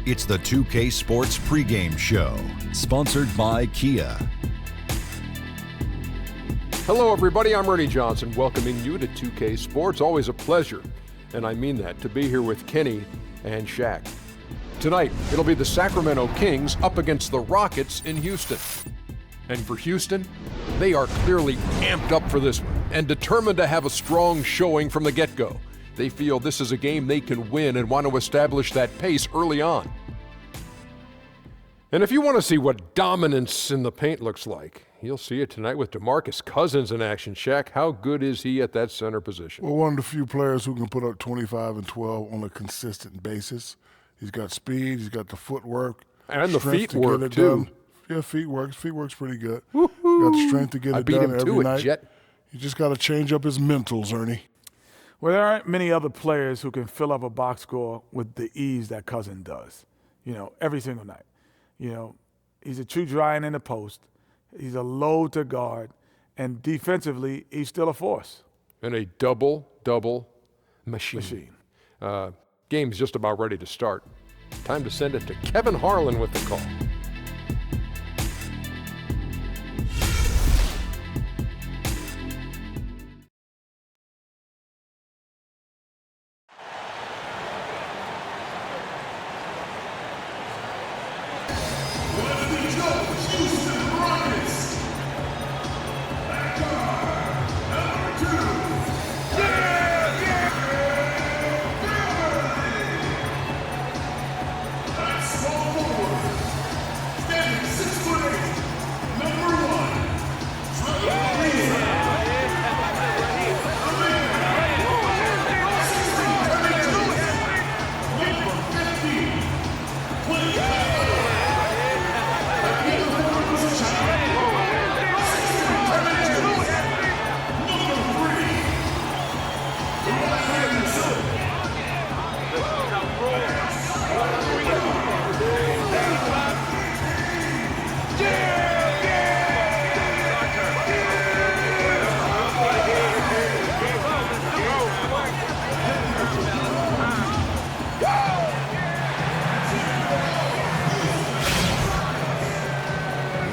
It's the 2K Sports pregame show, sponsored by Kia. Hello, everybody. I'm Ernie Johnson, welcoming you to 2K Sports. Always a pleasure, and I mean that, to be here with Kenny and Shaq. Tonight, it'll be the Sacramento Kings up against the Rockets in Houston. And for Houston, they are clearly amped up for this one and determined to have a strong showing from the get-go. They feel this is a game they can win and want to establish that pace early on. And if you want to see what dominance in the paint looks like, you'll see it tonight with DeMarcus Cousins in action. Shaq, how good is he at that center position? Well, one of the few players who can put up 25 and 12 on a consistent basis. He's got speed, he's got the footwork. And the feet work, too. Yeah, feet works. Feet works pretty good. Woo-hoo. Got the strength to get it done every night. Jet. You just got to change up his mentals, Ernie. Well, there aren't many other players who can fill up a box score with the ease that Cousins does, every single night. He's a true giant in the post. He's a load to guard. And defensively, he's still a force. And a double machine. Game's just about ready to start. Time to send it to Kevin Harlan with the call.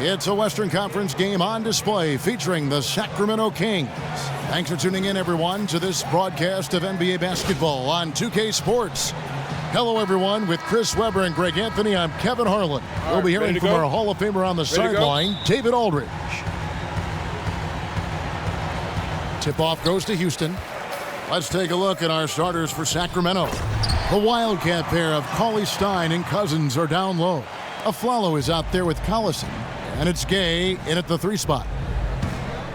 It's a Western Conference game on display featuring the Sacramento Kings. Thanks for tuning in, everyone, to this broadcast of NBA basketball on 2K Sports. Hello, everyone. With Chris Webber and Greg Anthony, I'm Kevin Harlan. We'll be hearing from our Hall of Famer on the sideline, David Aldridge. Tip-off goes to Houston. Let's take a look at our starters for Sacramento. The Wildcat pair of Cauley Stein and Cousins are down low. Aflalo is out there with Collison. And it's Gay in at the 3 spot.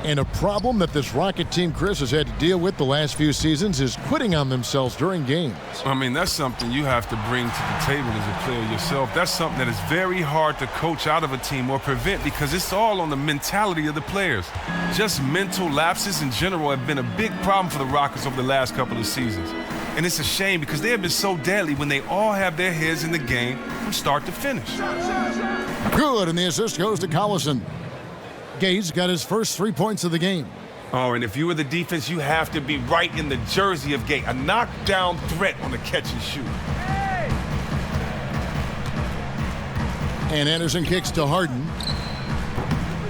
And a problem that this Rocket team, Chris, has had to deal with the last few seasons is quitting on themselves during games. I mean, that's something you have to bring to the table as a player yourself. That's something that is very hard to coach out of a team or prevent because it's all on the mentality of the players. Just mental lapses in general have been a big problem for the Rockets over the last couple of seasons. And it's a shame because they have been so deadly when they all have their heads in the game from start to finish. Good, and the assist goes to Collison. Gay's got his first 3 points of the game. Oh, and if you were the defense, you have to be right in the jersey of Gay. A knockdown threat on the catch and shoot. And Anderson kicks to Harden.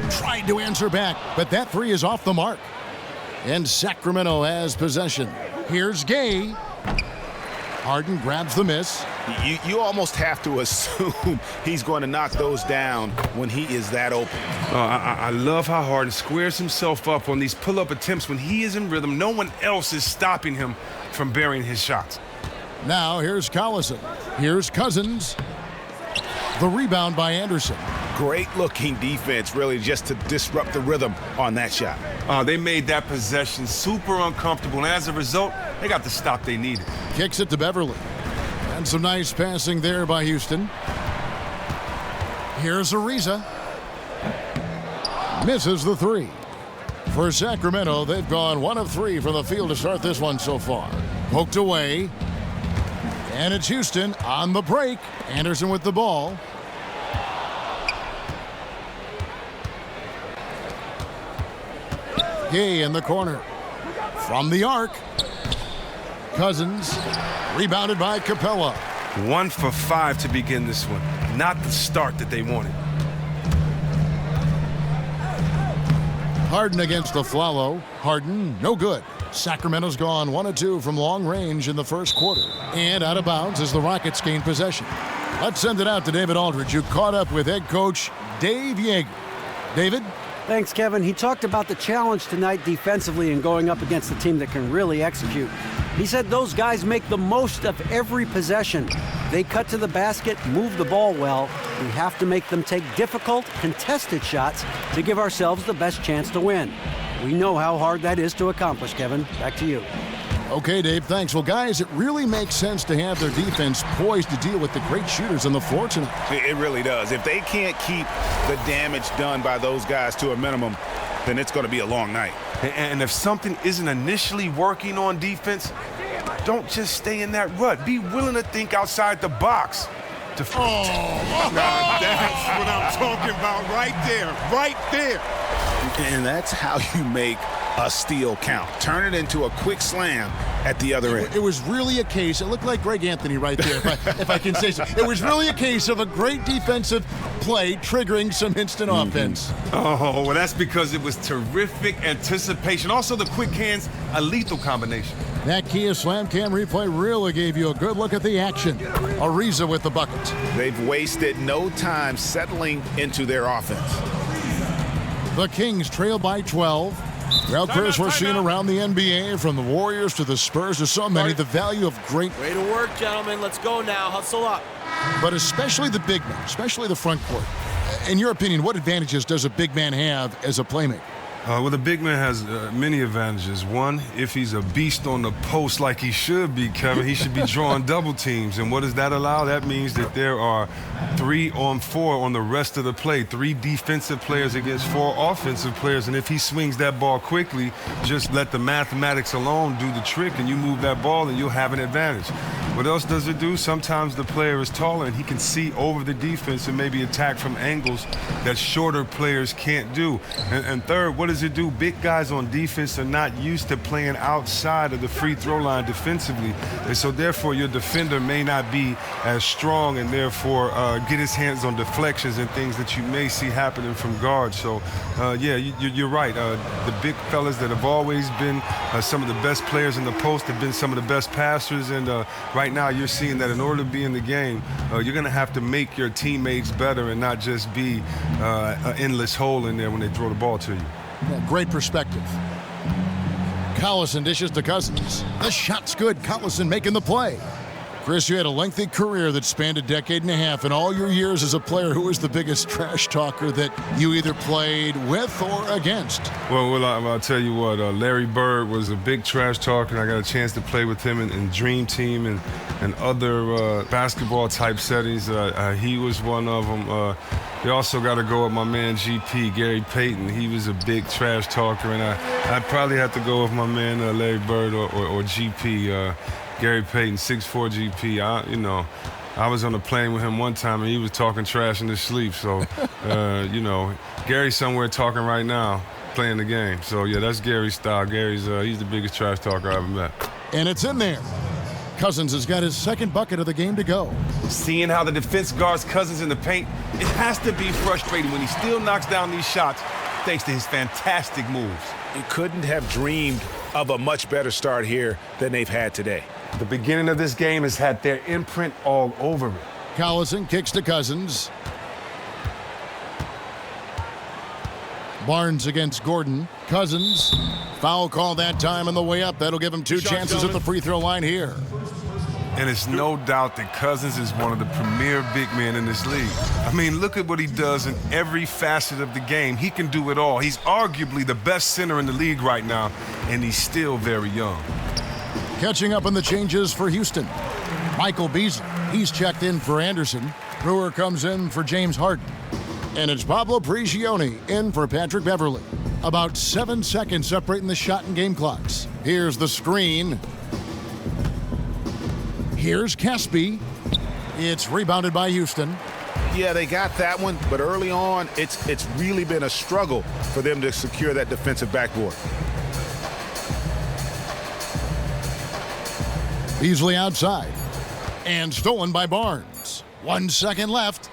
Tried to answer back, but that 3 is off the mark. And Sacramento has possession. Here's Gay. Harden grabs the miss. You almost have to assume he's going to knock those down when he is that open. I love how Harden squares himself up on these pull-up attempts when he is in rhythm. No one else is stopping him from burying his shots. Now here's Collison. Here's Cousins. The rebound by Anderson. Great-looking defense, really, just to disrupt the rhythm on that shot. They made that possession super uncomfortable, and as a result, they got the stop they needed. Kicks it to Beverly. And some nice passing there by Houston. Here's Ariza. Misses the 3. For Sacramento, they've gone 1 of 3 from the field to start this one so far. Poked away. And it's Houston on the break. Anderson with the ball. Gay in the corner. From the arc. Cousins. Rebounded by Capella. 1 for 5 to begin this one. Not the start that they wanted. Harden against Afflalo. Harden, no good. Sacramento's gone 1 of 2 from long range in the first quarter. And out of bounds as the Rockets gain possession. Let's send it out to David Aldridge, who caught up with head coach Dave Yeager. David? Thanks, Kevin. He talked about the challenge tonight defensively and going up against a team that can really execute. He said those guys make the most of every possession. They cut to the basket, move the ball well. We have to make them take difficult, contested shots to give ourselves the best chance to win. We know how hard that is to accomplish, Kevin. Back to you. Okay, Dave, thanks. Well, guys, it really makes sense to have their defense poised to deal with the great shooters on the floor tonight. It really does. If they can't keep the damage done by those guys to a minimum, then it's going to be a long night. And if something isn't initially working on defense, don't just stay in that rut. Be willing to think outside the box. Now, that's what I'm talking about right there. And that's how you make a steal count. Turn it into a quick slam at the other end. It was really a case, it looked like Greg Anthony right there, if I can say so. It was really a case of a great defensive play triggering some instant offense. Oh, well, that's because it was terrific anticipation. Also, the quick hands, a lethal combination. That Kia Slam Cam replay really gave you a good look at the action. Ariza with the bucket. They've wasted no time settling into their offense. The Kings trail by 12. Well, Chris, we're seeing around the NBA, from the Warriors to the Spurs to so many, the value of great... Way to work, gentlemen. Let's go now. Hustle up. But especially the big men, especially the front court. In your opinion, what advantages does a big man have as a playmaker? Well, the big man has many advantages. One, if he's a beast on the post like he should be, Kevin, he should be drawing double teams. And what does that allow? That means that there are 3 on 4 on the rest of the play, 3 defensive players against 4 offensive players. And if he swings that ball quickly, just let the mathematics alone do the trick, and you move that ball and you'll have an advantage. What else does it do? Sometimes the player is taller and he can see over the defense and maybe attack from angles that shorter players can't do. And third, what does it do? Big guys on defense are not used to playing outside of the free throw line defensively. And so therefore your defender may not be as strong and therefore get his hands on deflections and things that you may see happening from guards. So yeah, you're right. The big fellas that have always been some of the best players in the post have been some of the best passers, and right now you're seeing that in order to be in the game, you're going to have to make your teammates better and not just be an endless hole in there when they throw the ball to you. Yeah, great perspective. Collison dishes to Cousins. The shot's good. Collison making the play. Chris, you had a lengthy career that spanned a decade and a half. In all your years as a player, who was the biggest trash talker that you either played with or against? Well, I'll tell you what, Larry Bird was a big trash talker, and I got a chance to play with him in Dream Team and other basketball-type settings. He was one of them. You also got to go with my man GP, Gary Payton. He was a big trash talker, and I'd probably have to go with my man Larry Bird or GP. Gary Payton, 6'4" GP. I was on a plane with him one time, and he was talking trash in his sleep. So, Gary's somewhere talking right now, playing the game. So, yeah, that's Gary's style. Gary's he's the biggest trash talker I ever met. And it's in there. Cousins has got his second bucket of the game to go. Seeing how the defense guards Cousins in the paint, it has to be frustrating when he still knocks down these shots thanks to his fantastic moves. You couldn't have dreamed of a much better start here than they've had today. The beginning of this game has had their imprint all over it. Collison kicks to Cousins. Barnes against Gordon. Cousins, foul call that time on the way up. That'll give him 2 chances at the free throw line here. And it's no doubt that Cousins is one of the premier big men in this league. I mean, look at what he does in every facet of the game. He can do it all. He's arguably the best center in the league right now, and he's still very young. Catching up on the changes for Houston. Michael Beasley, he's checked in for Anderson. Brewer comes in for James Harden. And it's Pablo Prigioni in for Patrick Beverley. About 7 seconds separating the shot and game clocks. Here's the screen. Here's Caspi. It's rebounded by Houston. Yeah, they got that one, but early on, it's really been a struggle for them to secure that defensive backboard. Beasley outside. And stolen by Barnes. 1 second left.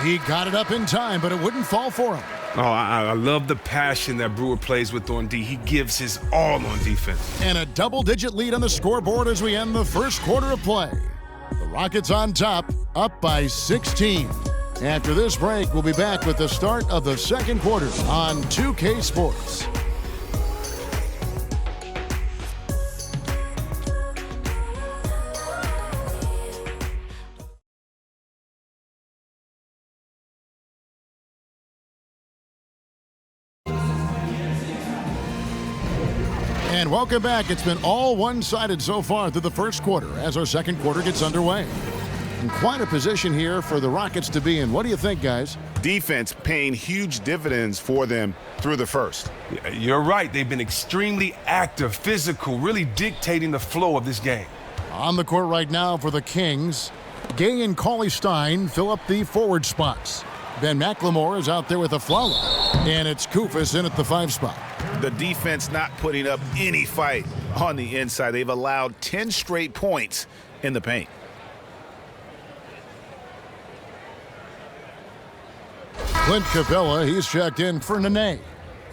He got it up in time, but it wouldn't fall for him. Oh, I love the passion that Brewer plays with on D. He gives his all on defense. And a double-digit lead on the scoreboard as we end the first quarter of play. The Rockets on top, up by 16. After this break, we'll be back with the start of the second quarter on 2K Sports. And welcome back. It's been all one-sided so far through the first quarter as our second quarter gets underway. And quite a position here for the Rockets to be in. What do you think, guys? Defense paying huge dividends for them through the first. You're right. They've been extremely active, physical, really dictating the flow of this game. On the court right now for the Kings, Gay and Cauley-Stein fill up the forward spots. Ben McLemore is out there with a foul. And it's Koufos in at the 5 spot. The defense not putting up any fight on the inside. They've allowed 10 straight points in the paint. Clint Capella, he's checked in for Nene.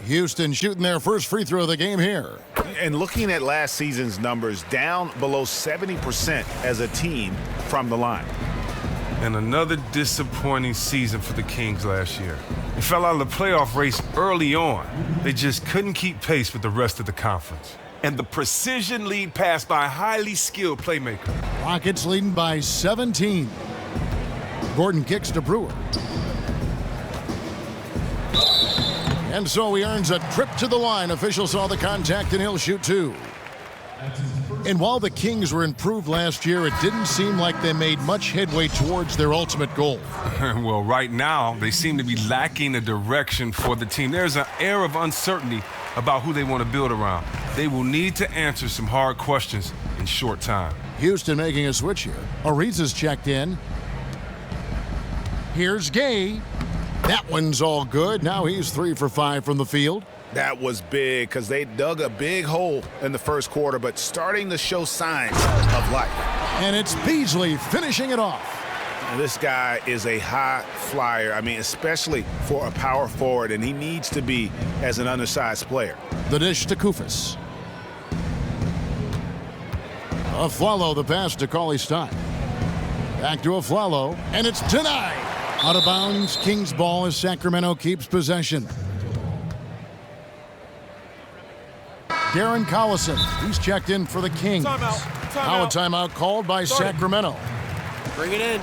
Houston shooting their first free throw of the game here. And looking at last season's numbers, down below 70% as a team from the line. And another disappointing season for the Kings last year. They fell out of the playoff race early on. They just couldn't keep pace with the rest of the conference. And the precision lead pass by a highly skilled playmaker. Rockets leading by 17. Gordon kicks to Brewer. And so he earns a trip to the line. Official saw the contact and he'll shoot 2. And while the Kings were improved last year, it didn't seem like they made much headway towards their ultimate goal. Well, right now, they seem to be lacking a direction for the team. There's an air of uncertainty about who they want to build around. They will need to answer some hard questions in short time. Houston making a switch here. Ariza's checked in. Here's Gay. That one's all good. Now he's 3 for 5 from the field. That was big because they dug a big hole in the first quarter, but starting to show signs of life. And it's Beasley finishing it off. And this guy is a high flyer. I mean, especially for a power forward, and he needs to be as an undersized player. The dish to Koufos. Aflalo, the pass to Cauley-Stein. Back to Aflalo, and it's denied. Out of bounds, Kings ball as Sacramento keeps possession. Darren Collison, he's checked in for the Kings. Now a timeout called by Sacramento. Bring it in.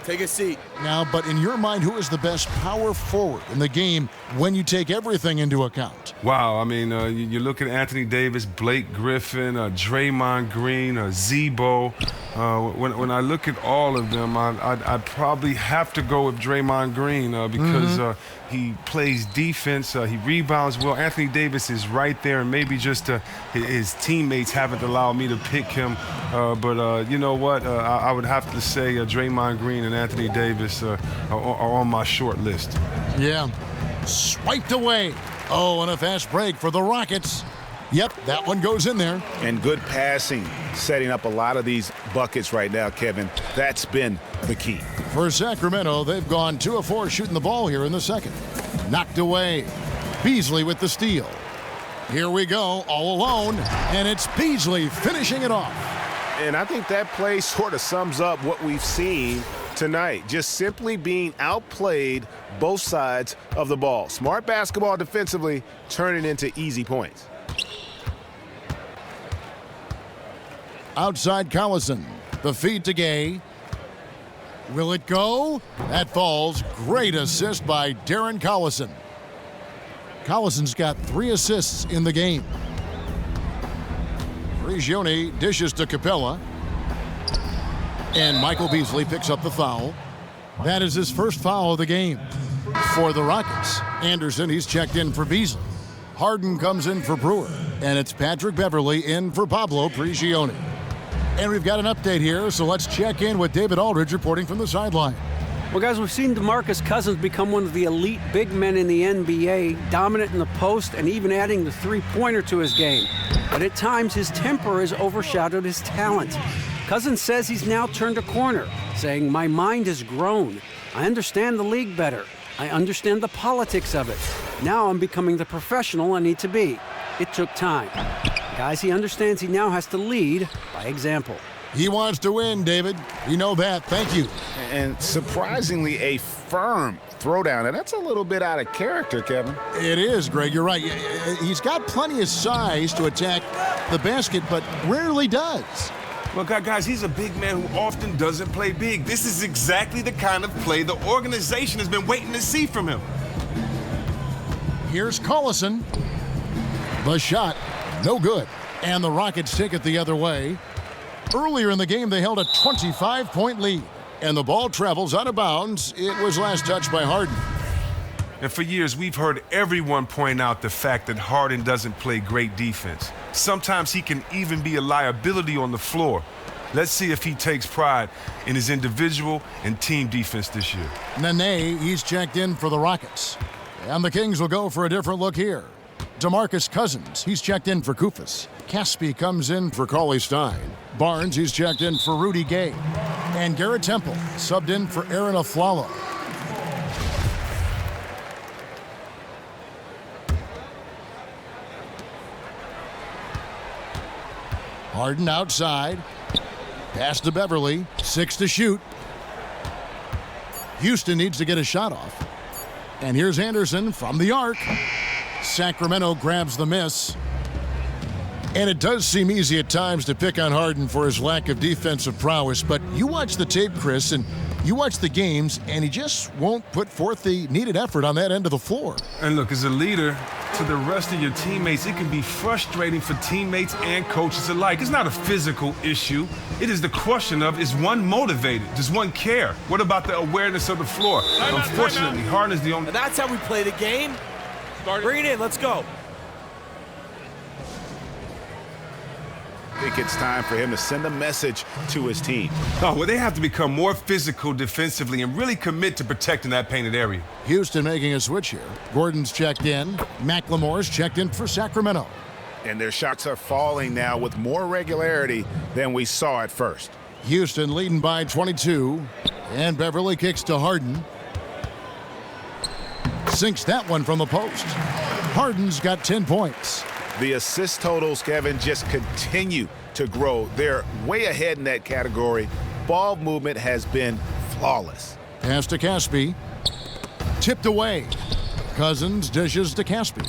Take a seat. Now, but in your mind, who is the best power forward in the game when you take everything into account? Wow, I mean, you look at Anthony Davis, Blake Griffin, Draymond Green, Zebo. When I look at all of them, I'd probably have to go with Draymond Green because he plays defense, he rebounds well. Anthony Davis is right there, and maybe just his teammates haven't allowed me to pick him. But you know what? I would have to say Draymond Green and Anthony Davis are on my short list. Yeah. Swiped away. Oh, and a fast break for the Rockets. Yep, that one goes in there. And good passing, setting up a lot of these buckets right now, Kevin. That's been the key. For Sacramento, they've gone 2 of 4 shooting the ball here in the second. Knocked away. Beasley with the steal. Here we go, all alone, and it's Beasley finishing it off. And I think that play sort of sums up what we've seen tonight. Just simply being outplayed both sides of the ball. Smart basketball defensively, turning into easy points. Outside Collison. The feed to Gay. Will it go? That falls. Great assist by Darren Collison. Collison's got 3 assists in the game. Prigioni dishes to Capella. And Michael Beasley picks up the foul. That is his first foul of the game for the Rockets. Anderson, he's checked in for Beasley. Harden comes in for Brewer. And it's Patrick Beverley in for Pablo Prigioni. And we've got an update here, so let's check in with David Aldridge reporting from the sideline. Well, guys, we've seen DeMarcus Cousins become one of the elite big men in the NBA, dominant in the post and even adding the three-pointer to his game. But at times, his temper has overshadowed his talent. Cousins says he's now turned a corner, saying, "My mind has grown. I understand the league better. I understand the politics of it. Now I'm becoming the professional I need to be. It took time." Guys, he understands he now has to lead by example. He wants to win, David. We know that. Thank you. And surprisingly, a firm throwdown. And that's a little bit out of character, Kevin. It is, Greg. You're right. He's got plenty of size to attack the basket, but rarely does. Well, guys, he's a big man who often doesn't play big. This is exactly the kind of play the organization has been waiting to see from him. Here's Collison. The shot, no good. And the Rockets take it the other way. Earlier in the game, they held a 25-point lead. And the ball travels out of bounds. It was last touched by Harden. And for years, we've heard everyone point out the fact that Harden doesn't play great defense. Sometimes he can even be a liability on the floor. Let's see if he takes pride in his individual and team defense this year. Nene, he's checked in for the Rockets. And the Kings will go for a different look here. DeMarcus Cousins, he's checked in for Kufis. Caspi comes in for Cauley-Stein. Barnes, he's checked in for Rudy Gay. And Garrett Temple subbed in for Aaron Aflalo. Harden outside. Pass to Beverly. 6 to shoot. Houston needs to get a shot off. And here's Anderson from the arc. Sacramento grabs the miss. And it does seem easy at times to pick on Harden for his lack of defensive prowess, but you watch the tape, Chris, and you watch the games, and he just won't put forth the needed effort on that end of the floor. And look, as a leader to the rest of your teammates, it can be frustrating for teammates and coaches alike. It's not a physical issue. It is the question of, is one motivated? Does one care? What about the awareness of the floor? Unfortunately, Harden is the only... And that's how we play the game. Bring it in. Let's go. I think it's time for him to send a message to his team. Oh, well, they have to become more physical defensively and really commit to protecting that painted area. Houston making a switch here. Gordon's checked in. McLemore's checked in for Sacramento. And their shots are falling now with more regularity than we saw at first. Houston leading by 22. And Beverly kicks to Harden. Sinks that one from the post. Harden's got 10 points. The assist totals, Kevin, just continue to grow. They're way ahead in that category. Ball movement has been flawless. Pass to Caspi. Tipped away. Cousins dishes to Caspi.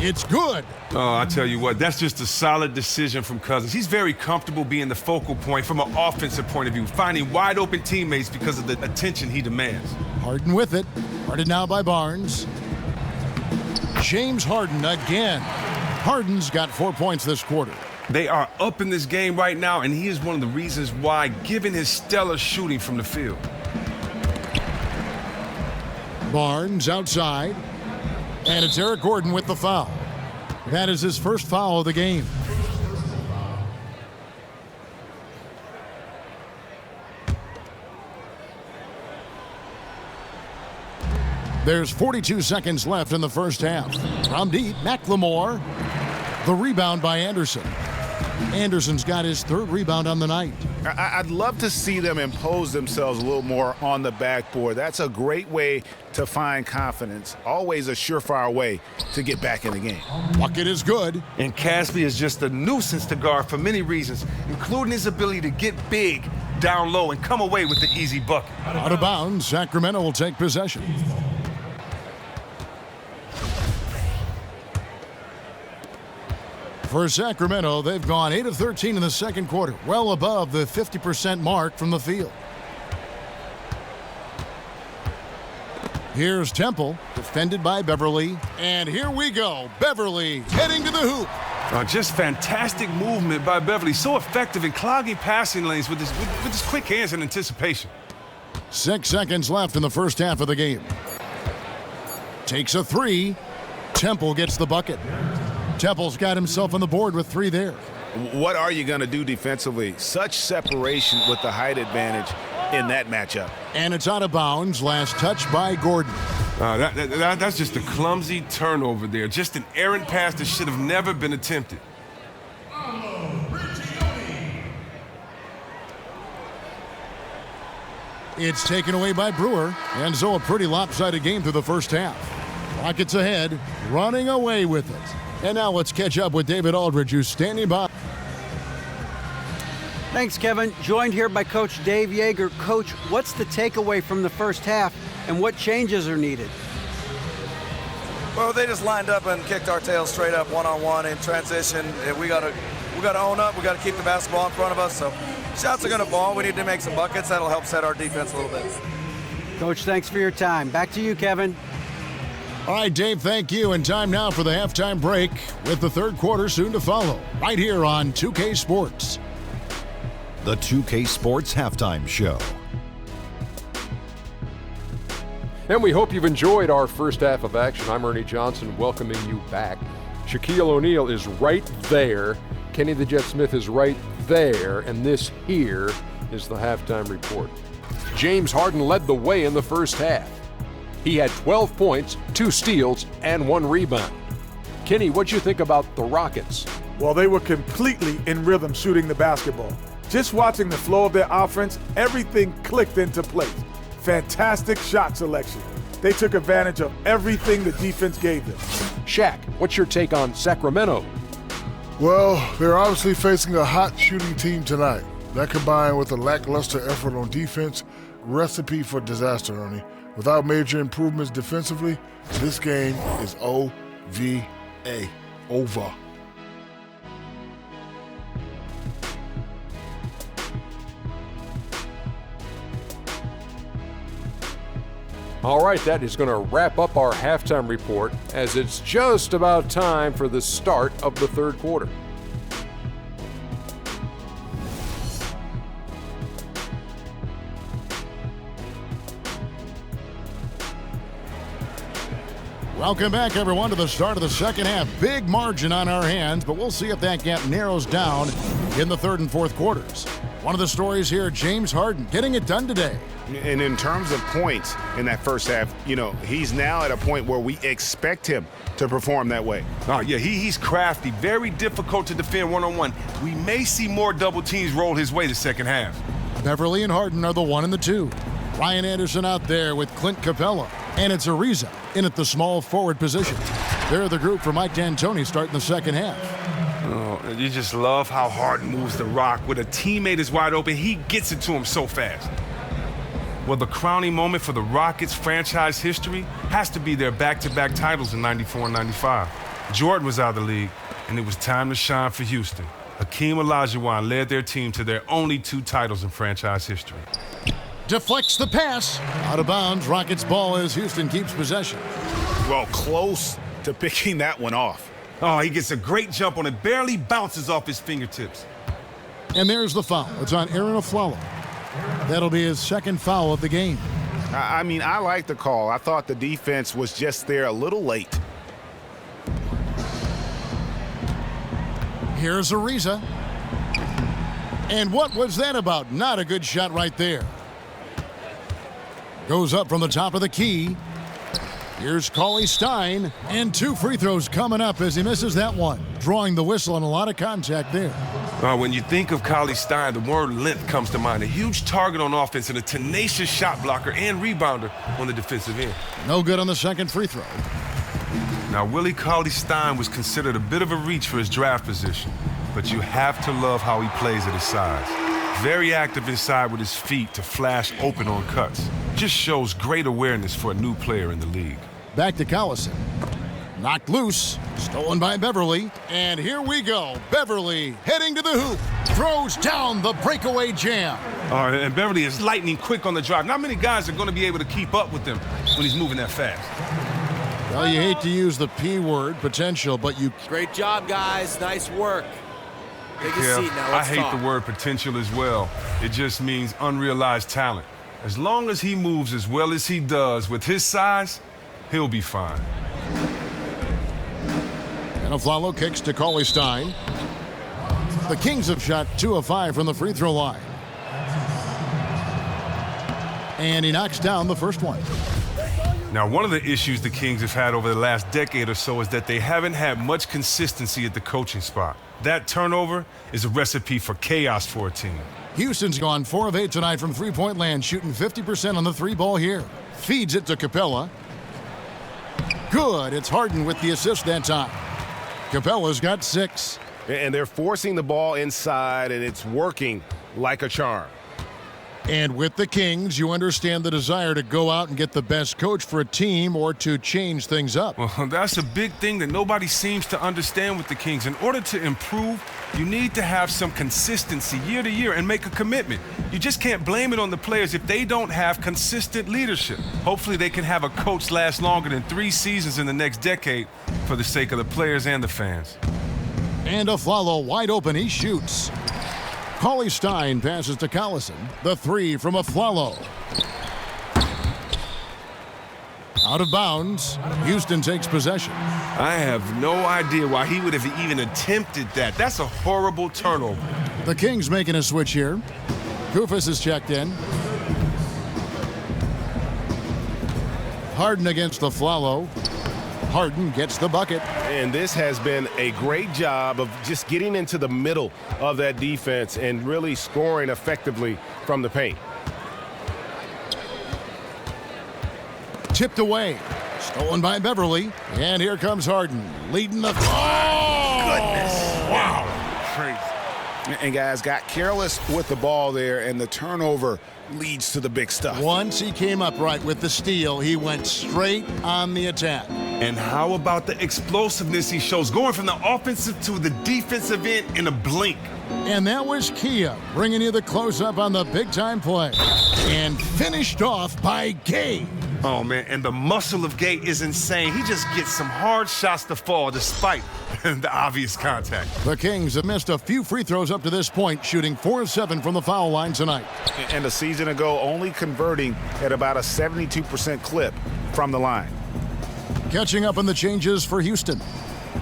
It's good. Oh, I tell you what, that's just a solid decision from Cousins. He's very comfortable being the focal point from an offensive point of view, finding wide open teammates because of the attention he demands. Harden with it. Guarded now by Barnes. James Harden again. Harden's got 4 points this quarter. They are up in this game right now, and he is one of the reasons why, given his stellar shooting from the field. Barnes outside. And it's Eric Gordon with the foul. That is his first foul of the game. There's 42 seconds left in the first half. From deep, McLemore. The rebound by Anderson. Anderson's got his third rebound on the night. I'd love to see them impose themselves a little more on the backboard. That's a great way to find confidence. Always a surefire way to get back in the game. Bucket is good. And Caspi is just a nuisance to guard for many reasons, including his ability to get big down low and come away with the easy bucket. Out of bounds, Sacramento will take possession. For Sacramento, they've gone 8 of 13 in the second quarter, well above the 50% mark from the field. Here's Temple, defended by Beverly. And here we go. Beverly heading to the hoop. Just fantastic movement by Beverly. So effective in clogging passing lanes with his quick hands and anticipation. 6 seconds left in the first half of the game. Takes a three. Temple gets the bucket. Temple's got himself on the board with 3 there. What are you going to do defensively? Such separation with the height advantage in that matchup. And it's out of bounds. Last touch by Gordon. That's just a clumsy turnover there. Just an errant pass that should have never been attempted. It's taken away by Brewer, and so a pretty lopsided game through the first half. Rockets ahead, running away with it. And now let's catch up with David Aldridge, who's standing by. Thanks, Kevin. Joined here by Coach Dave Yeager. Coach, what's the takeaway from the first half, and what changes are needed? Well, they just lined up and kicked our tails straight up one-on-one in transition. We got to own up. We got to keep the basketball in front of us. So shots are going to fall. We need to make some buckets. That'll help set our defense a little bit. Coach, thanks for your time. Back to you, Kevin. All right, Dave, thank you. And time now for the halftime break with the third quarter soon to follow right here on 2K Sports. The 2K Sports Halftime Show. And we hope you've enjoyed our first half of action. I'm Ernie Johnson, welcoming you back. Shaquille O'Neal is right there. Kenny the Jet Smith is right there. And this here is the halftime report. James Harden led the way in the first half. He had 12 points, 2 steals, and 1 rebound. Kenny, what'd you think about the Rockets? Well, they were completely in rhythm shooting the basketball. Just watching the flow of their offense, everything clicked into place. Fantastic shot selection. They took advantage of everything the defense gave them. Shaq, what's your take on Sacramento? Well, they're obviously facing a hot shooting team tonight. That combined with a lackluster effort on defense, recipe for disaster, Ernie. Without major improvements defensively, this game is O-V-A, over. All right, that is going to wrap up our halftime report as it's just about time for the start of the third quarter. Welcome back, everyone, to the start of the second half. Big margin on our hands, but we'll see if that gap narrows down in the third and fourth quarters. One of the stories here, James Harden getting it done today. And in terms of points in that first half, he's now at a point where we expect him to perform that way. Oh, yeah, he's crafty, very difficult to defend one-on-one. We may see more double teams roll his way the second half. Beverly and Harden are the 1 and the 2. Ryan Anderson out there with Clint Capella. And it's Ariza in at the small forward position. They're the group for Mike D'Antoni starting the second half. Oh, you just love how Harden moves the rock. When a teammate is wide open, he gets it to him so fast. Well, the crowning moment for the Rockets' franchise history has to be their back-to-back titles in '94 and '95. Jordan was out of the league, and it was time to shine for Houston. Hakeem Olajuwon led their team to their only 2 titles in franchise history. Deflects the pass. Out of bounds. Rockets ball as Houston keeps possession. Well, close to picking that one off. Oh, he gets a great jump on it. Barely bounces off his fingertips. And there's the foul. It's on Aaron Aflalo. That'll be his second foul of the game. I mean, I like the call. I thought the defense was just there a little late. Here's Ariza. And what was that about? Not a good shot right there. Goes up from the top of the key. Here's Cauley Stein, and 2 free throws coming up as he misses that one. Drawing the whistle and a lot of contact there. When you think of Cauley Stein, the word length comes to mind. A huge target on offense and a tenacious shot blocker and rebounder on the defensive end. No good on the second free throw. Now, Willie Cauley Stein was considered a bit of a reach for his draft position, but you have to love how he plays at his size. Very active inside with his feet to flash open on cuts. Just shows great awareness for a new player in the league. Back to Collison. Knocked loose. Stolen by Beverly. And here we go. Beverly heading to the hoop. Throws down the breakaway jam. And Beverly is lightning quick on the drive. Not many guys are going to be able to keep up with him when he's moving that fast. Well, you hate to use the P word, potential, but you... Great job, guys. Nice work. Take a seat now. I hate the word potential as well. It just means unrealized talent. As long as he moves as well as he does with his size, he'll be fine. And Aflalo kicks to Cauley Stein. The Kings have shot 2 of 5 from the free throw line. And he knocks down the first one. Now, one of the issues the Kings have had over the last decade or so is that they haven't had much consistency at the coaching spot. That turnover is a recipe for chaos for a team. Houston's gone 4 of 8 tonight from three-point land, shooting 50% on the three ball here. Feeds it to Capella. Good. It's Harden with the assist that time. Capella's got 6. And they're forcing the ball inside, and it's working like a charm. And with the Kings, you understand the desire to go out and get the best coach for a team or to change things up. Well, that's a big thing that nobody seems to understand with the Kings. In order to improve, you need to have some consistency year to year and make a commitment. You just can't blame it on the players if they don't have consistent leadership. Hopefully they can have a coach last longer than 3 seasons in the next decade for the sake of the players and the fans. And Afflalo wide open, he shoots. Cauley Stein passes to Collison. The 3 from Afflalo. Out of bounds. Houston takes possession. I have no idea why he would have even attempted that. That's a horrible turnover. The Kings making a switch here. Koufos is checked in. Harden against Afflalo. Harden gets the bucket. And this has been a great job of just getting into the middle of that defense and really scoring effectively from the paint. Tipped away. Stolen by Beverly. And here comes Harden, leading the... Oh! Goodness. Wow. Crazy. And guys got careless with the ball there, and the turnover leads to the big stuff. Once he came up right with the steal, he went straight on the attack. And how about the explosiveness he shows, going from the offensive to the defensive end in a blink? And that was Kia bringing you the close-up on the big-time play. And finished off by Gay. Oh, man, and the muscle of Gay is insane. He just gets some hard shots to fall despite the obvious contact. The Kings have missed a few free throws up to this point, shooting 4 of 7 from the foul line tonight. And a season ago, only converting at about a 72% clip from the line. Catching up on the changes for Houston.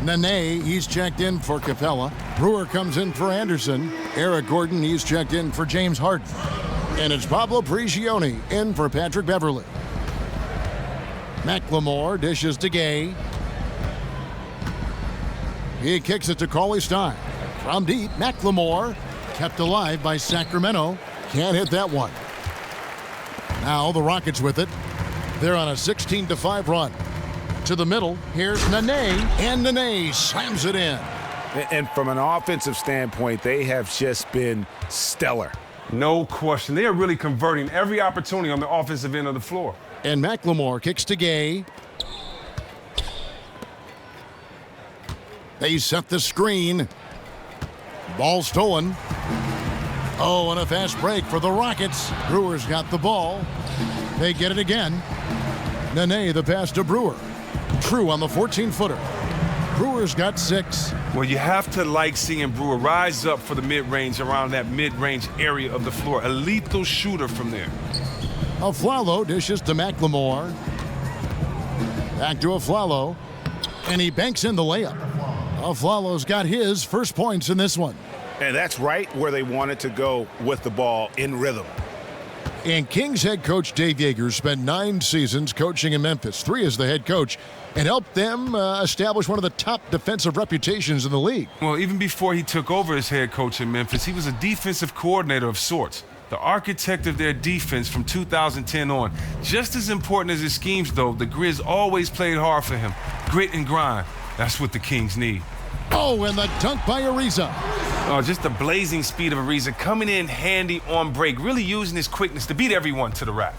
Nene, he's checked in for Capella. Brewer comes in for Anderson. Eric Gordon, he's checked in for James Harden. And it's Pablo Prigioni in for Patrick Beverly. McLemore dishes to Gay. He kicks it to Cauley Stein. From deep, McLemore kept alive by Sacramento. Can't hit that one. Now the Rockets with it. They're on a 16-5 run. To the middle, here's Nene, and Nene slams it in. And from an offensive standpoint, they have just been stellar. No question. They are really converting every opportunity on the offensive end of the floor. And McLemore kicks to Gay. They set the screen. Ball stolen. Oh, and a fast break for the Rockets. Brewers got the ball. They get it again. Nene, the pass to Brewer. True on the 14-footer. Brewers got 6. Well, you have to like seeing Brewer rise up for the mid-range around that mid-range area of the floor. A lethal shooter from there. Afflalo dishes to McLemore. Back to Afflalo. And he banks in the layup. Afflalo's got his first points in this one. And that's right where they wanted to go with the ball, in rhythm. And Kings head coach Dave Yeager spent 9 seasons coaching in Memphis, 3 as the head coach, and helped them establish one of the top defensive reputations in the league. Well, even before he took over as head coach in Memphis, he was a defensive coordinator of sorts, the architect of their defense from 2010 on. Just as important as his schemes, though, the Grizz always played hard for him. Grit and grind. That's what the Kings need. Oh, and the dunk by Ariza. Oh, just the blazing speed of Ariza, coming in handy on break, really using his quickness to beat everyone to the rack.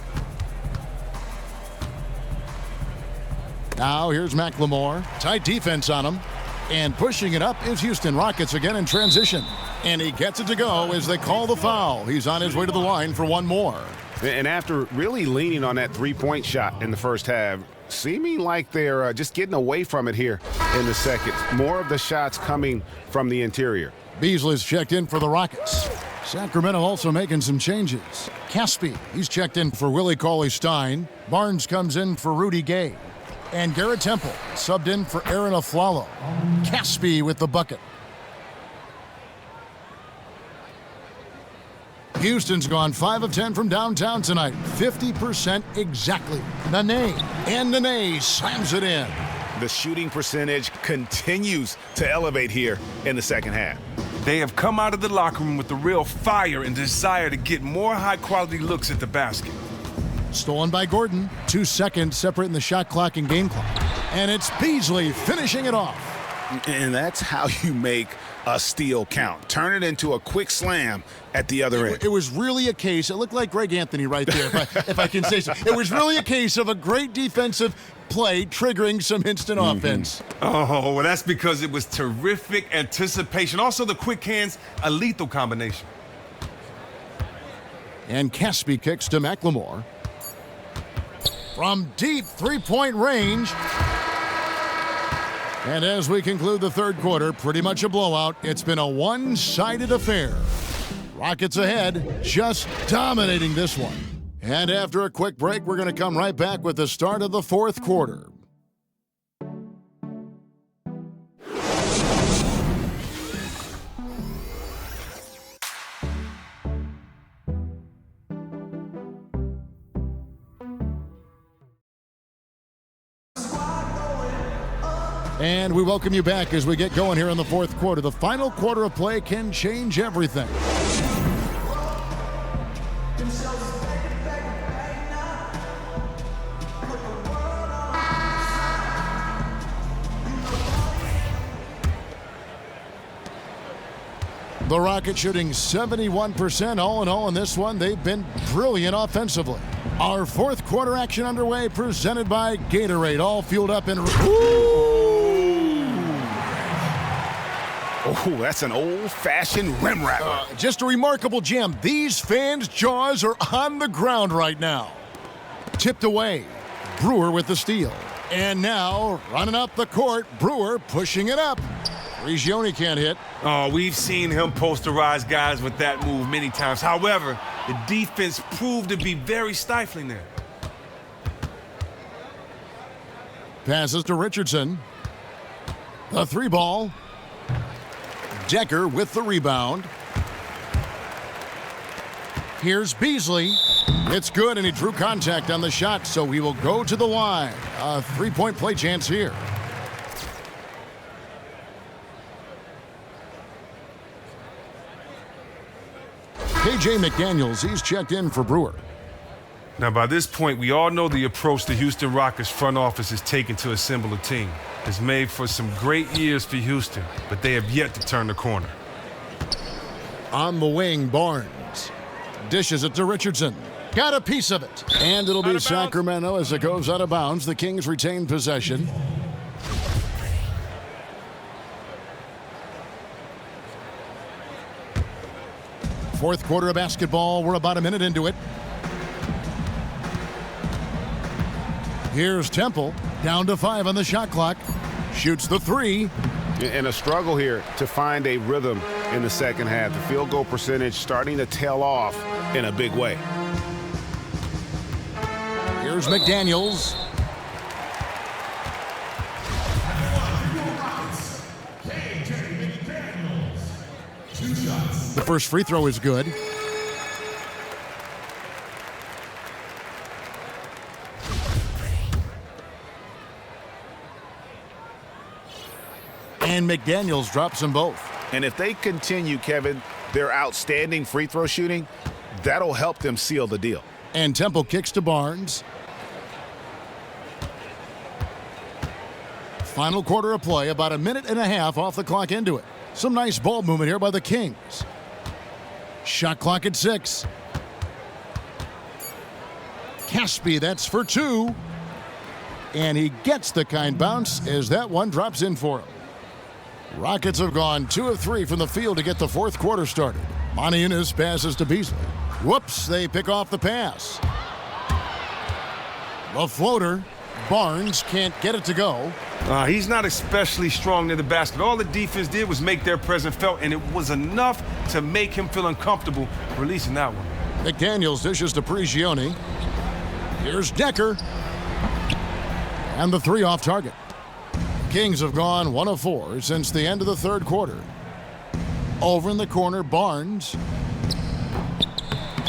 Now here's McLemore. Tight defense on him. And pushing it up is Houston Rockets again in transition. And he gets it to go as they call the foul. He's on his way to the line for one more. And after really leaning on that three-point shot in the first half, seeming like they're just getting away from it here in the second. More of the shots coming from the interior. Beasley's checked in for the Rockets. Sacramento also making some changes. Caspi, he's checked in for Willie Cauley-Stein. Barnes comes in for Rudy Gay. And Garrett Temple subbed in for Aaron Afflalo. Caspi with the bucket. Houston's gone 5 of 10 from downtown tonight. 50% exactly. Nene. And Nene slams it in. The shooting percentage continues to elevate here in the second half. They have come out of the locker room with a real fire and desire to get more high-quality looks at the basket. Stolen by Gordon. 2 seconds separating the shot clock and game clock. And it's Beasley finishing it off. And that's how you make a steal count. Turn it into a quick slam at the other end. It was really a case, it looked like Greg Anthony right there, if I can say so. It was really a case of a great defensive play triggering some instant offense. Oh, well, that's because it was terrific anticipation. Also, the quick hands, a lethal combination. And Caspi kicks to McLemore. From deep three-point range. And as we conclude the third quarter, pretty much a blowout. It's been a one-sided affair. Rockets ahead, just dominating this one. And after a quick break, we're going to come right back with the start of the fourth quarter. And we welcome you back as we get going here in the fourth quarter. The final quarter of play can change everything. The Rockets shooting 71% all in all in this one. They've been brilliant offensively. Our fourth quarter action underway, presented by Gatorade, all fueled up in... Oh, that's an old-fashioned rim wrapper. Just a remarkable jam. These fans' jaws are on the ground right now. Tipped away. Brewer with the steal. And now, running up the court, Brewer pushing it up. Prigioni can't hit. Oh, we've seen him posterize guys with that move many times. However, the defense proved to be very stifling there. Passes to Richardson. The three ball. Decker with the rebound. Here's Beasley. It's good, and he drew contact on the shot, so he will go to the line. A three-point play chance here. KJ McDaniels, he's checked in for Brewer. Now, by this point, we all know the approach the Houston Rockets front office has taken to assemble a team. It's made for some great years for Houston, but they have yet to turn the corner. On the wing, Barnes. Dishes it to Richardson. Got a piece of it. And it'll be Sacramento as it goes out of bounds. The Kings retain possession. Fourth quarter of basketball. We're about a minute into it. Here's Temple, down to 5 on the shot clock. Shoots the three. And a struggle here to find a rhythm in the second half. The field goal percentage starting to tail off in a big way. Here's McDaniels. The first free throw is good. And McDaniels drops them both. And if they continue, Kevin, their outstanding free throw shooting, that'll help them seal the deal. And Temple kicks to Barnes. Final quarter of play, about a minute and a half off the clock into it. Some nice ball movement here by the Kings. Shot clock at 6. Caspi, that's for 2. And he gets the kind bounce as that one drops in for him. Rockets have gone 2 of 3 from the field to get the fourth quarter started. Montiunas passes to Beasley. Whoops, they pick off the pass. The floater. Barnes can't get it to go. He's not especially strong near the basket. All the defense did was make their presence felt, and it was enough to make him feel uncomfortable releasing that one. McDaniels dishes to Prigioni. Here's Decker. And the three off target. Kings have gone 1 of 4 since the end of the third quarter. Over in the corner, Barnes.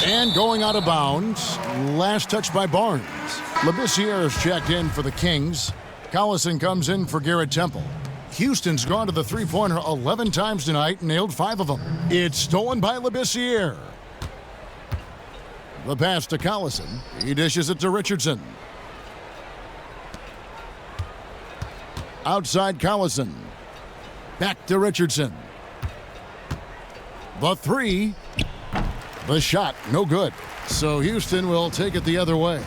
And going out of bounds. Last touch by Barnes. Labissiere is checked in for the Kings. Collison comes in for Garrett Temple. Houston's gone to the three-pointer 11 times tonight and nailed 5 of them. It's stolen by Labissiere. The pass to Collison. He dishes it to Richardson. Outside Collison. Back to Richardson. The three. The shot, no good. So Houston will take it the other way.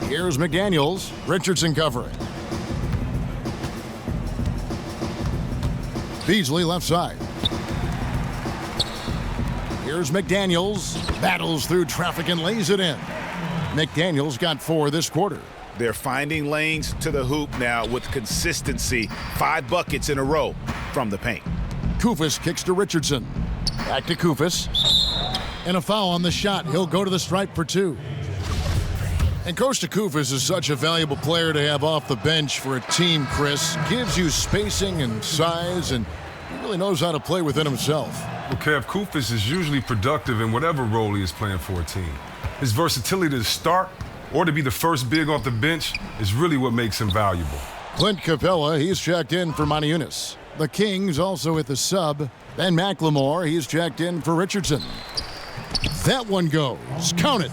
Here's McDaniels. Richardson covering. Beasley left side. Here's McDaniels. Battles through traffic and lays it in. McDaniels got 4 this quarter. They're finding lanes to the hoop now with consistency. 5 buckets in a row from the paint. Koufos kicks to Richardson. Back to Koufos. And a foul on the shot. He'll go to the stripe for 2. And Kosta Koufos is such a valuable player to have off the bench for a team, Chris. Gives you spacing and size, and he really knows how to play within himself. Well, Kev, Koufos is usually productive in whatever role he is playing for a team. His versatility to start or to be the first big off the bench is really what makes him valuable. Clint Capella, he's checked in for Moniunas. The Kings also at the sub. Ben McLemore, he's checked in for Richardson. That one goes. Count it.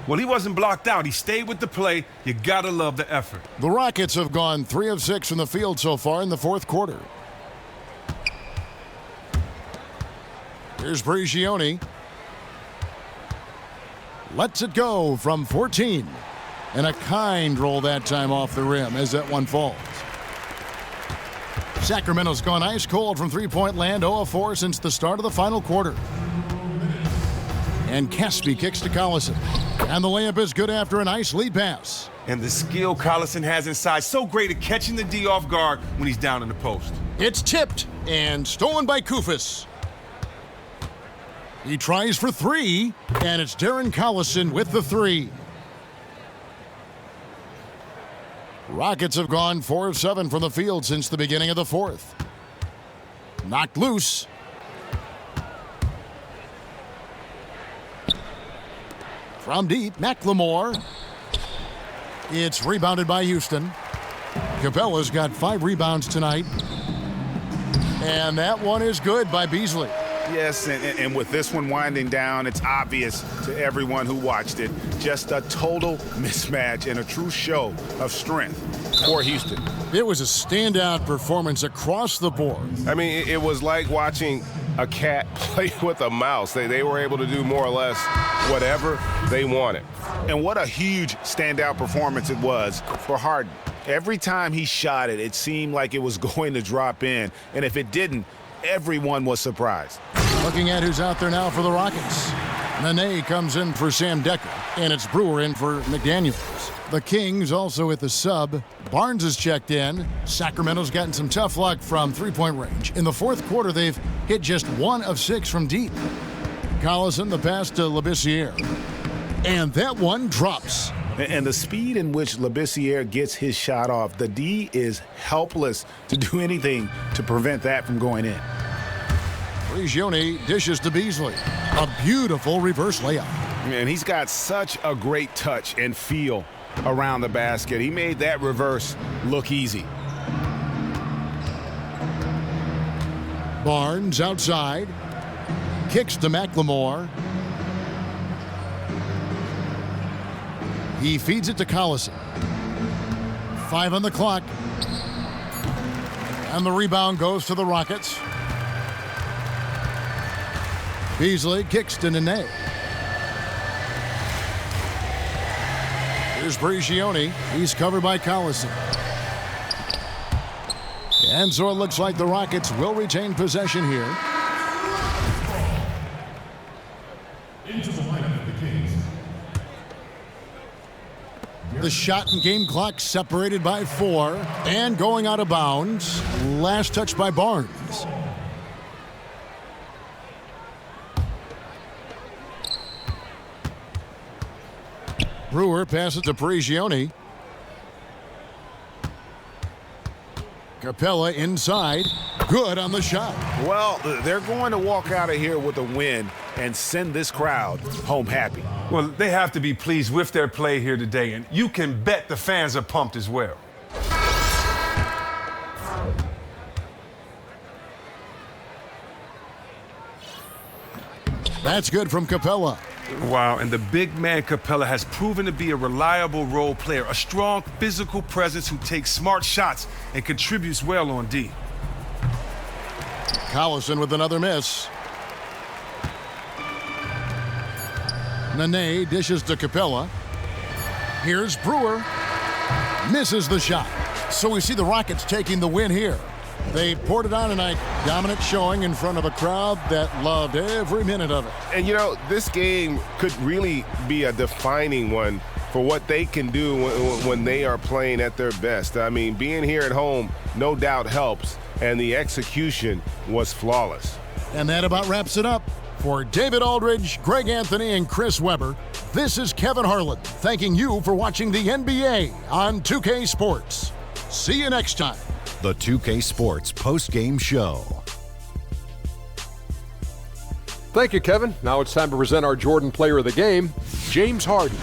Well, he wasn't blocked out. He stayed with the play. You gotta love the effort. The Rockets have gone 3 of 6 from the field so far in the fourth quarter. Here's Prigioni. Lets it go from 14. And a kind roll that time off the rim as that one falls. Sacramento's gone ice cold from three-point land, 0 of 4 since the start of the final quarter. And Caspi kicks to Collison. And the layup is good after a nice lead pass. And the skill Collison has inside, so great at catching the D off guard when he's down in the post. It's tipped and stolen by Koufos. He tries for 3, and it's Darren Collison with the 3. Rockets have gone 4 of 7 from the field since the beginning of the fourth. Knocked loose. From deep, McLemore. It's rebounded by Houston. Capella's got 5 rebounds tonight. And that one is good by Beasley. Yes, and with this one winding down, it's obvious to everyone who watched it. Just a total mismatch and a true show of strength for Houston. It was a standout performance across the board. I mean, it was like watching a cat play with a mouse. They were able to do more or less whatever they wanted. And what a huge standout performance it was for Harden. Every time he shot it, it seemed like it was going to drop in. And if it didn't, everyone was surprised. Looking at who's out there now for the Rockets. Nene comes in for Sam Decker, and it's Brewer in for McDaniels. The Kings also at the sub. Barnes is checked in. Sacramento's gotten some tough luck from three-point range. In the fourth quarter, they've hit just 1 of 6 from deep. Collison, the pass to Labissiere. And that one drops. And the speed in which Labissiere gets his shot off, the D is helpless to do anything to prevent that from going in. Prigioni dishes to Beasley. A beautiful reverse layup. Man, he's got such a great touch and feel around the basket. He made that reverse look easy. Barnes outside. Kicks to McLemore. He feeds it to Collison. 5 on the clock. And the rebound goes to the Rockets. Beasley kicks to Nene. Here's Prigioni. He's covered by Collison. And so it looks like the Rockets will retain possession here. Into the lineup of the Kings. The shot and game clock separated by 4 and going out of bounds. Last touch by Barnes. Brewer passes to Prigioni. Capella inside. good on the shot. Well, they're going to walk out of here with a win and send this crowd home happy. Well, they have to be pleased with their play here today, and you can bet the fans are pumped as well. That's good from Capella. Wow, and the big man Capella has proven to be a reliable role player, a strong physical presence who takes smart shots and contributes well on D. Collison with another miss. Nene dishes to Capella. Here's Brewer. Misses the shot. So we see the Rockets taking the win here. They poured it on tonight. Dominant showing in front of a crowd that loved every minute of it. And, you know, this game could really be a defining one for what they can do when they are playing at their best. I mean, being here at home no doubt helps, and the execution was flawless. And that about wraps it up. For David Aldridge, Greg Anthony, and Chris Webber, this is Kevin Harlan thanking you for watching the NBA on 2K Sports. See you next time. The 2K Sports post-game show. Thank you, Kevin. Now it's time to present our Jordan Player of the Game, James Harden.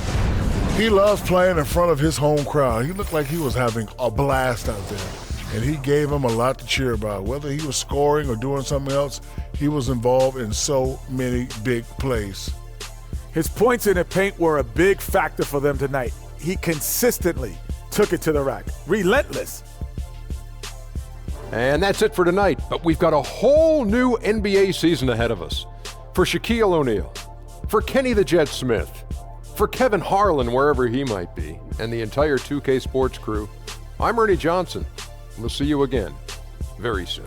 He loves playing in front of his home crowd. He looked like he was having a blast out there, and he gave him a lot to cheer about. Whether he was scoring or doing something else, he was involved in so many big plays. His points in the paint were a big factor for them tonight. He consistently took it to the rack. Relentless. And that's it for tonight, but we've got a whole new NBA season ahead of us. For Shaquille O'Neal, for Kenny the Jet Smith, for Kevin Harlan, wherever he might be, and the entire 2K Sports crew, I'm Ernie Johnson. We'll see you again very soon.